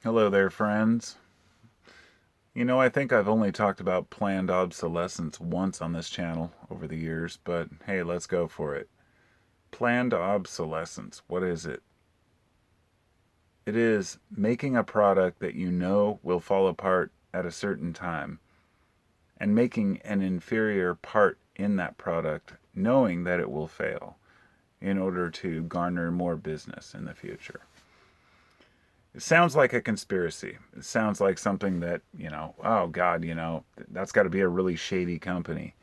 Hello there, friends. I think I've only talked about planned obsolescence once on this channel over the years, but hey, let's go for it. Planned obsolescence, what is it? It is making a product that you know will fall apart at a certain time and making an inferior part in that product knowing that it will fail in order to garner more business in the future. It sounds like a conspiracy. It sounds like something that, oh God, that's got to be a really shady company.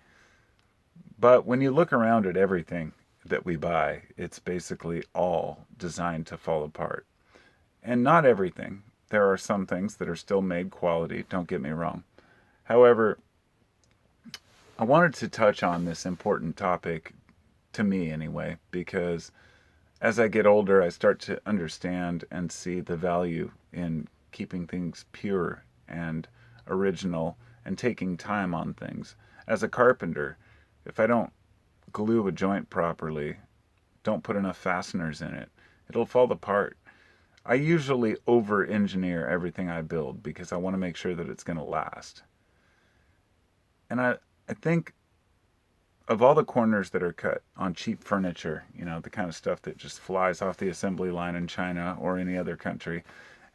But when you look around at everything that we buy, it's basically all designed to fall apart. And not everything. There are some things that are still made quality, don't get me wrong. However, I wanted to touch on this important topic, to me anyway, because as I get older, I start to understand and see the value in keeping things pure and original and taking time on things. As a carpenter, if I don't glue a joint properly, don't put enough fasteners in it, it'll fall apart. I usually over engineer everything I build because I want to make sure that it's going to last. And I think of all the corners that are cut on cheap furniture, the kind of stuff that just flies off the assembly line in China or any other country,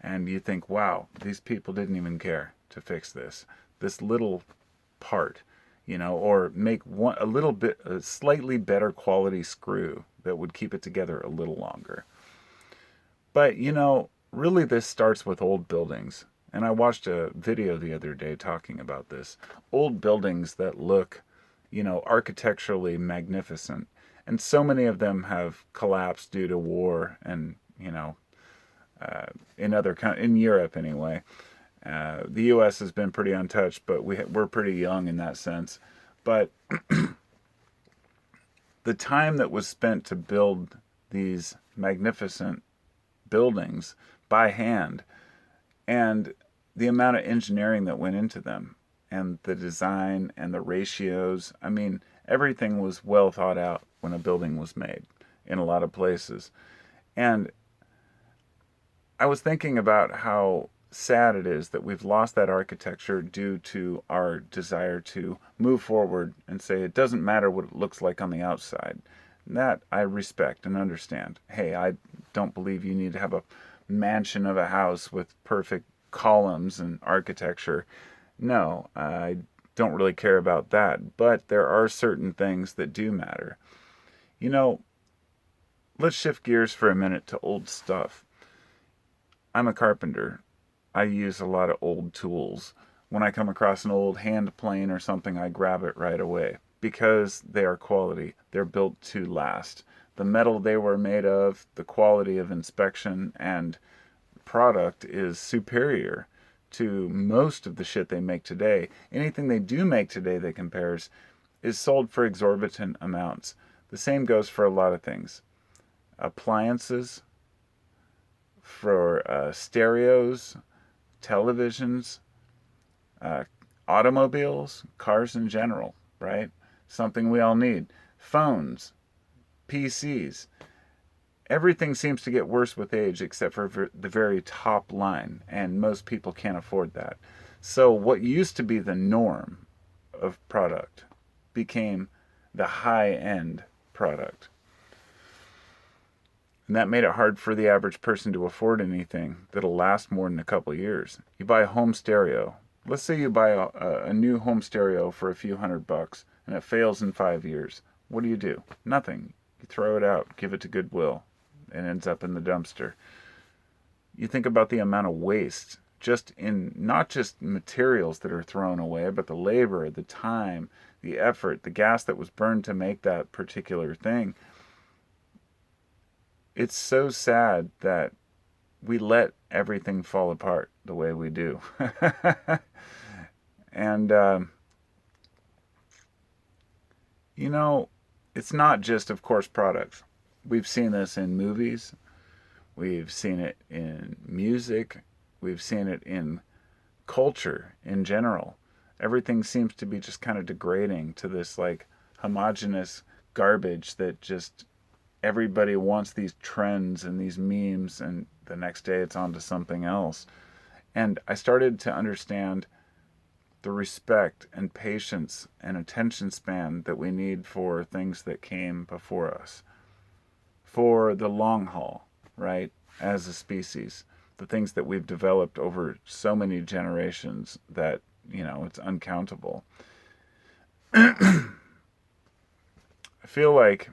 and you think, wow, these people didn't even care to fix this little part, or make a slightly better quality screw that would keep it together a little longer. But, really this starts with old buildings. And I watched a video the other day talking about this. Old buildings that look architecturally magnificent. And so many of them have collapsed due to war and, in Europe anyway. The U.S. has been pretty untouched, but we're pretty young in that sense. But the time that was spent to build these magnificent buildings by hand and the amount of engineering that went into them and the design and the ratios. I mean, everything was well thought out when a building was made in a lot of places. And I was thinking about how sad it is that we've lost that architecture due to our desire to move forward and say it doesn't matter what it looks like on the outside. And that I respect and understand. Hey, I don't believe you need to have a mansion of a house with perfect columns and architecture. No, I don't really care about that, but there are certain things that do matter. Let's shift gears for a minute to old stuff. I'm a carpenter. I use a lot of old tools. When I come across an old hand plane or something, I grab it right away because they are quality. They're built to last. The metal they were made of, the quality of inspection and product is superior to most of the shit they make today. Anything they do make today that compares is sold for exorbitant amounts. The same goes for a lot of things. Appliances, for stereos, televisions, automobiles, cars in general, right? Something we all need. Phones, PCs. Everything seems to get worse with age except for the very top line, and most people can't afford that. So what used to be the norm of product became the high-end product. And that made it hard for the average person to afford anything that'll last more than a couple of years. You buy a home stereo. Let's say you buy a new home stereo for a few $100 and it fails in 5 years. What do? Nothing. You throw it out, give it to Goodwill. It ends up in the dumpster. You think about the amount of waste, not just materials that are thrown away, but the labor, the time, the effort, the gas that was burned to make that particular thing. It's so sad that we let everything fall apart the way we do. And, it's not just, of course, products. We've seen this in movies. We've seen it in music. We've seen it in culture in general. Everything seems to be just kind of degrading to this like homogenous garbage that just everybody wants these trends and these memes, and the next day it's on to something else. And I started to understand the respect and patience and attention span that we need for things that came before us, for the long haul, right? As a species, the things that we've developed over so many generations that, it's uncountable. I feel like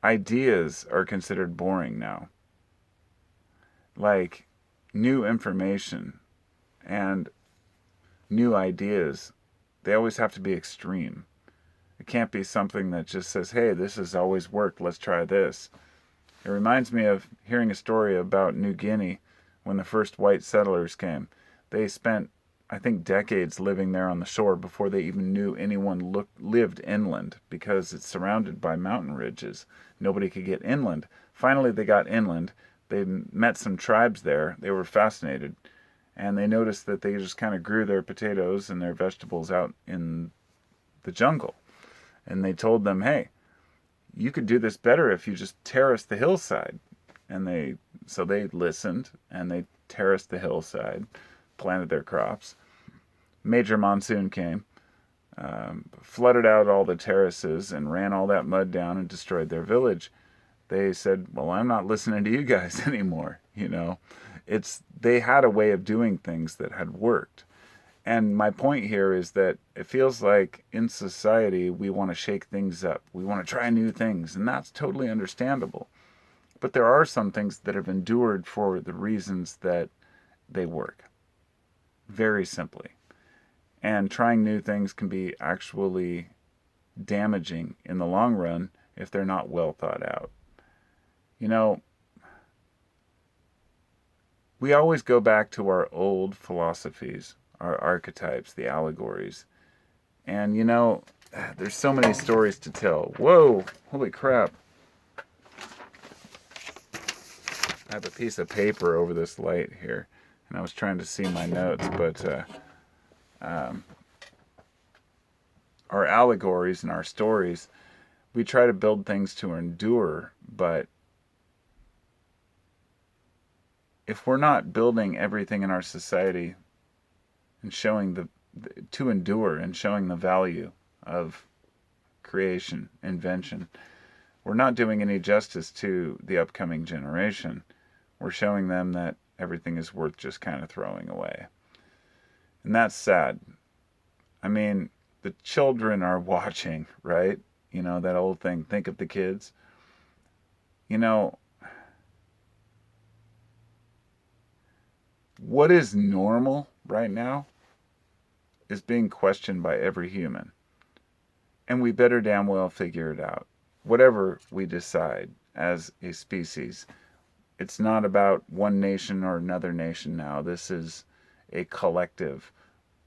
ideas are considered boring now. Like new information and new ideas, they always have to be extreme. It can't be something that just says, hey, this has always worked, let's try this. It reminds me of hearing a story about New Guinea when the first white settlers came. They spent, I think, decades living there on the shore before they even knew anyone lived inland because it's surrounded by mountain ridges. Nobody could get inland. Finally, they got inland. They met some tribes there. They were fascinated. And they noticed that they just kind of grew their potatoes and their vegetables out in the jungle. And they told them, hey, you could do this better if you just terrace the hillside. And they listened and they terraced the hillside, planted their crops. Major monsoon came, flooded out all the terraces and ran all that mud down and destroyed their village. They said, well, I'm not listening to you guys anymore. They had a way of doing things that had worked. And my point here is that it feels like in society we want to shake things up. We want to try new things, and that's totally understandable. But there are some things that have endured for the reasons that they work. Very simply. And trying new things can be actually damaging in the long run if they're not well thought out. We always go back to our old philosophies, our archetypes, the allegories. And there's so many stories to tell. Whoa, holy crap. I have a piece of paper over this light here, and I was trying to see my notes, but our allegories and our stories, we try to build things to endure, but if we're not building everything in our society and showing to endure and showing the value of creation, invention, we're not doing any justice to the upcoming generation. We're showing them that everything is worth just kind of throwing away. And that's sad. I mean, the children are watching, right? That old thing, think of the kids. What is normal right now is being questioned by every human. And we better damn well figure it out. Whatever we decide as a species, it's not about one nation or another nation now. This is a collective.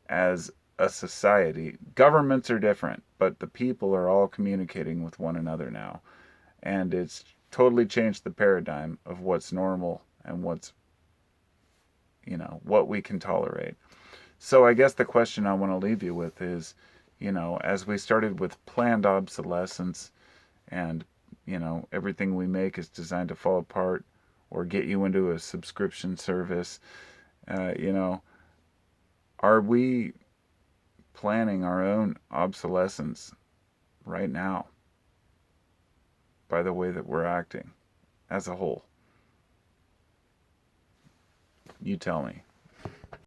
As a society, governments are different, but the people are all communicating with one another now. And it's totally changed the paradigm of what's normal and what we can tolerate. So I guess the question I want to leave you with is, as we started with planned obsolescence and, everything we make is designed to fall apart or get you into a subscription service, are we planning our own obsolescence right now by the way that we're acting as a whole? You tell me.